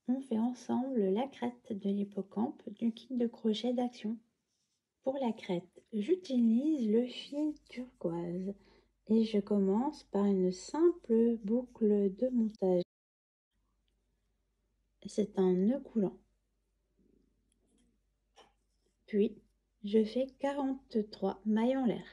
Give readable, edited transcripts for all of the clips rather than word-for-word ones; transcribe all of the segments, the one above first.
on fait ensemble la crête de l'hippocampe du kit de crochet d'action. Pour la crête, j'utilise le fil turquoise et je commence par une simple boucle de montage. C'est un nœud coulant. Puis, je fais 43 mailles en l'air.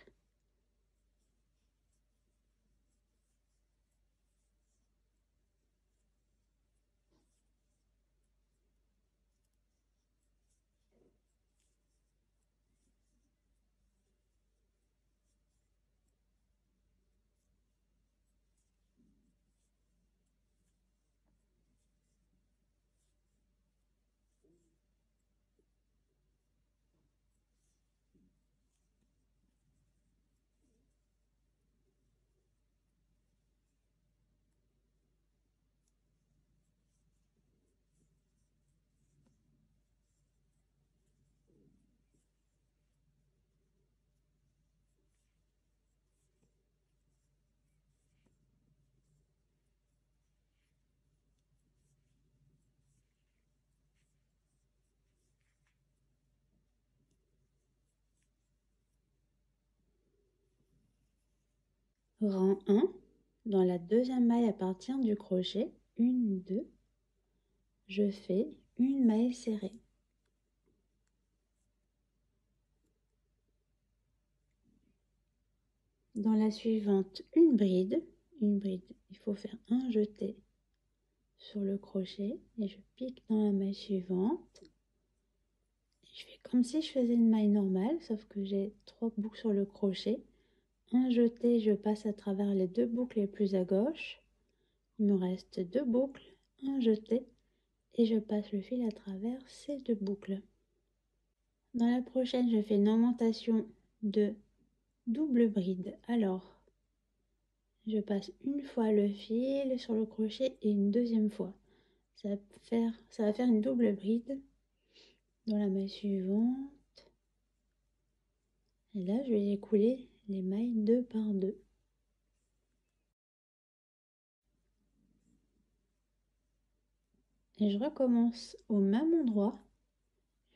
Rang 1, dans la deuxième maille à partir du crochet, 1, 2, je fais une maille serrée. Dans la suivante, une bride, il faut faire un jeté sur le crochet et je pique dans la maille suivante. Je fais comme si je faisais une maille normale, sauf que j'ai 3 boucles sur le crochet. Un jeté, je passe à travers les 2 boucles les plus à gauche. Il me reste 2 boucles, un jeté et je passe le fil à travers ces 2 boucles. Dans la prochaine, je fais une augmentation de double bride. Alors, je passe une fois le fil sur le crochet et une deuxième fois. Ça va faire une double bride dans la maille suivante. Et là, je vais écouler les mailles 2 par 2. Et je recommence au même endroit.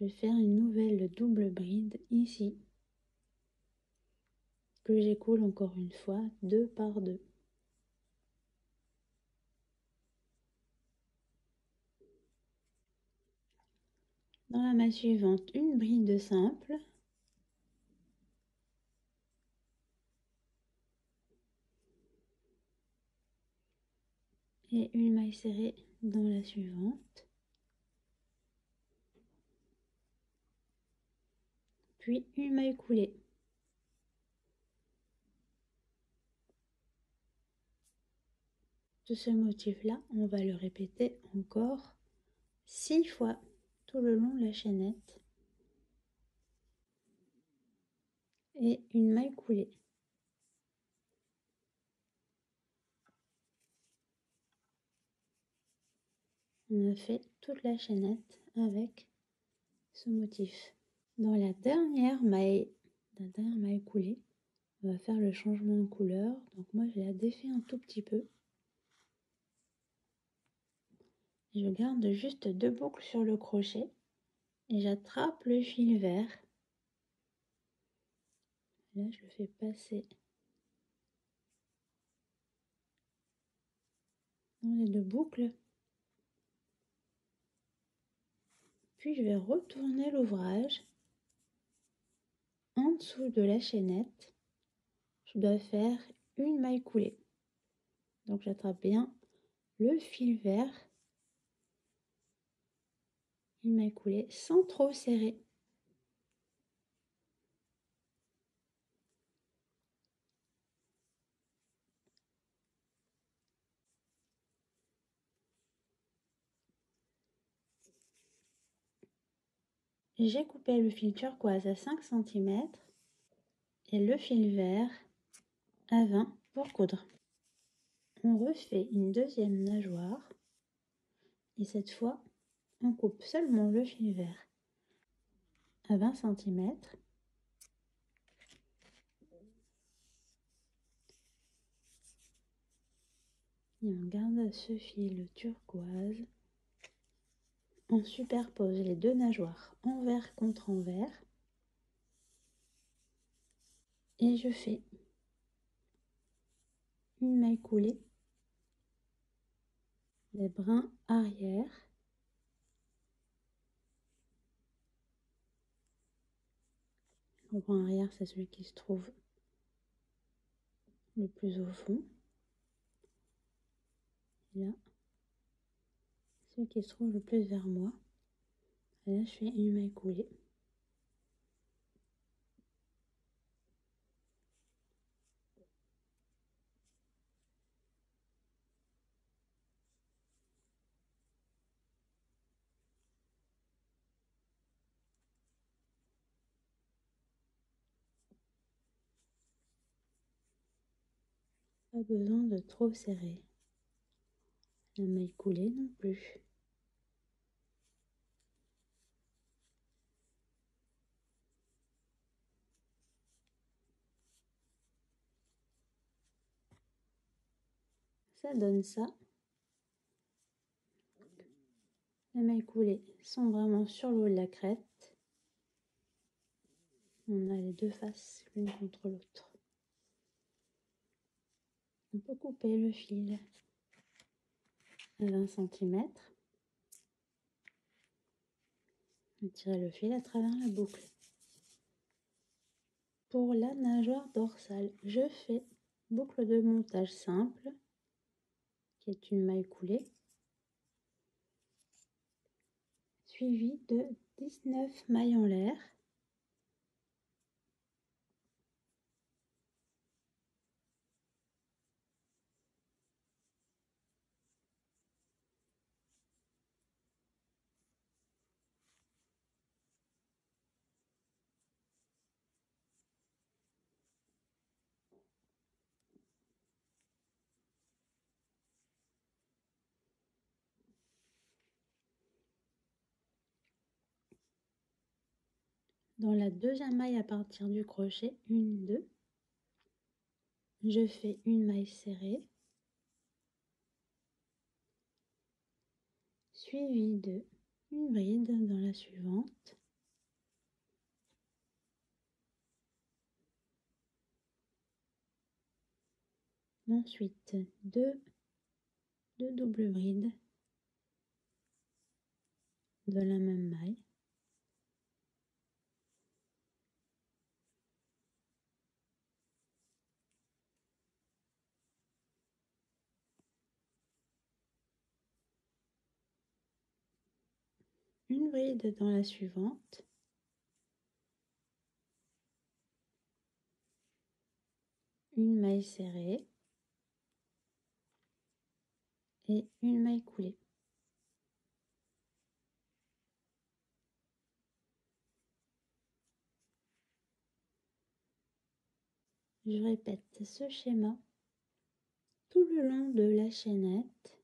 Je vais faire une nouvelle double bride ici, que j'écoule encore une fois 2 par 2. Dans la maille suivante, une bride simple. Et une maille serrée dans la suivante. Puis une maille coulée. De ce motif-là, on va le répéter encore 6 fois tout le long de la chaînette. Et une maille coulée. On a fait toute la chaînette avec ce motif. Dans la dernière maille coulée, on va faire le changement de couleur. Donc moi, je la défais un tout petit peu. Je garde juste 2 boucles sur le crochet et j'attrape le fil vert. Là, je le fais passer dans les 2 boucles. Puis je vais retourner l'ouvrage en dessous de la chaînette. Je dois faire une maille coulée. Donc j'attrape bien le fil vert, une maille coulée sans trop serrer. J'ai coupé le fil turquoise à 5 cm et le fil vert à 20 pour coudre. On refait une deuxième nageoire et cette fois on coupe seulement le fil vert à 20 cm et on garde ce fil turquoise on superpose les deux nageoires envers contre envers et je fais une maille coulée, les brins arrière, le brin arrière c'est celui qui se trouve le plus au fond, et là celui qui se trouve le plus vers moi, et là je fais une maille coulée. Pas besoin de trop serrer la maille coulée non plus. Ça donne ça. Les mailles coulées sont vraiment sur le haut de la crête. On a les deux faces l'une contre l'autre. On peut couper le fil à 20 cm et tirer le fil à travers la boucle. Pour la nageoire dorsale, je fais boucle de montage simple, qui est une maille coulée, suivie de 19 mailles en l'air. Dans la deuxième maille à partir du crochet, 1, 2, je fais une maille serrée, suivie de une bride dans la suivante. Ensuite, deux doubles brides de la même maille. Une bride dans la suivante. Une maille serrée et une maille coulée. Je répète ce schéma tout le long de la chaînette.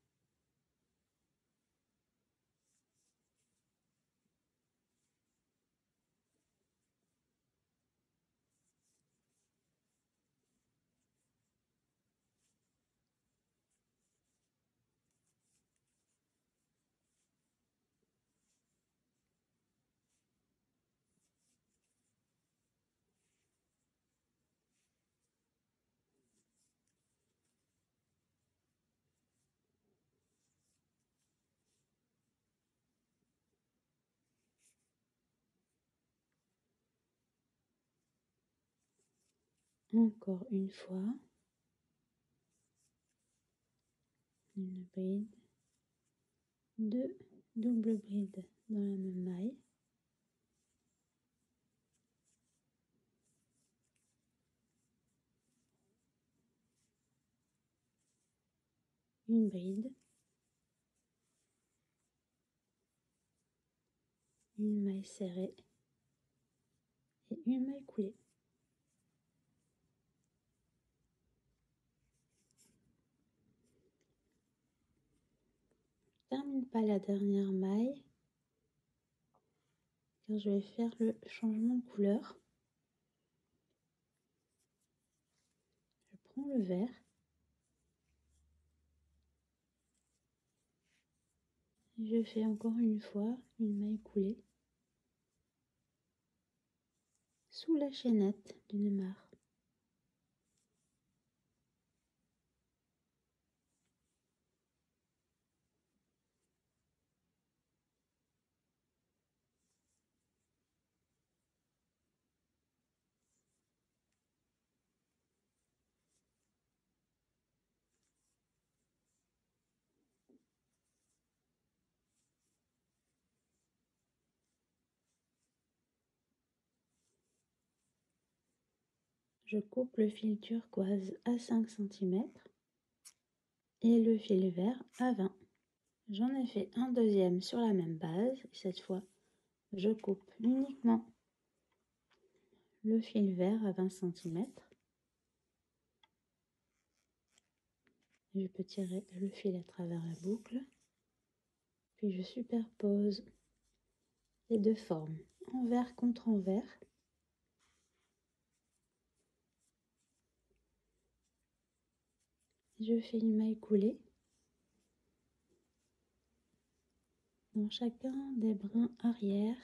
Encore une fois, une bride, deux doubles brides dans la même maille. Une bride, une maille serrée et une maille coulée. Je ne termine pas la dernière maille car je vais faire le changement de couleur. Je prends le vert Je fais encore une fois une maille coulée sous la chaînette d'une mare. Je coupe le fil turquoise à 5 cm et le fil vert à 20. J'en ai fait un deuxième sur la même base. Cette fois, je coupe uniquement le fil vert à 20 cm. Je peux tirer le fil à travers la boucle. Puis je superpose les deux formes, envers contre envers. Je fais une maille coulée dans chacun des brins arrière.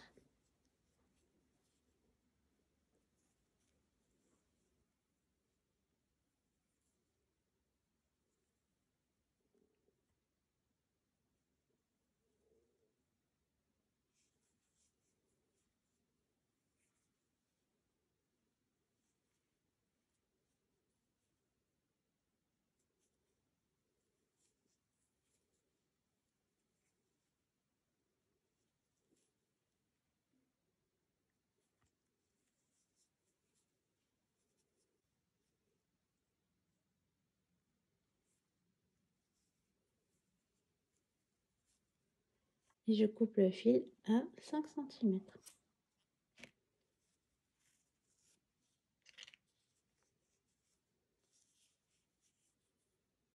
Et je coupe le fil à 5 cm.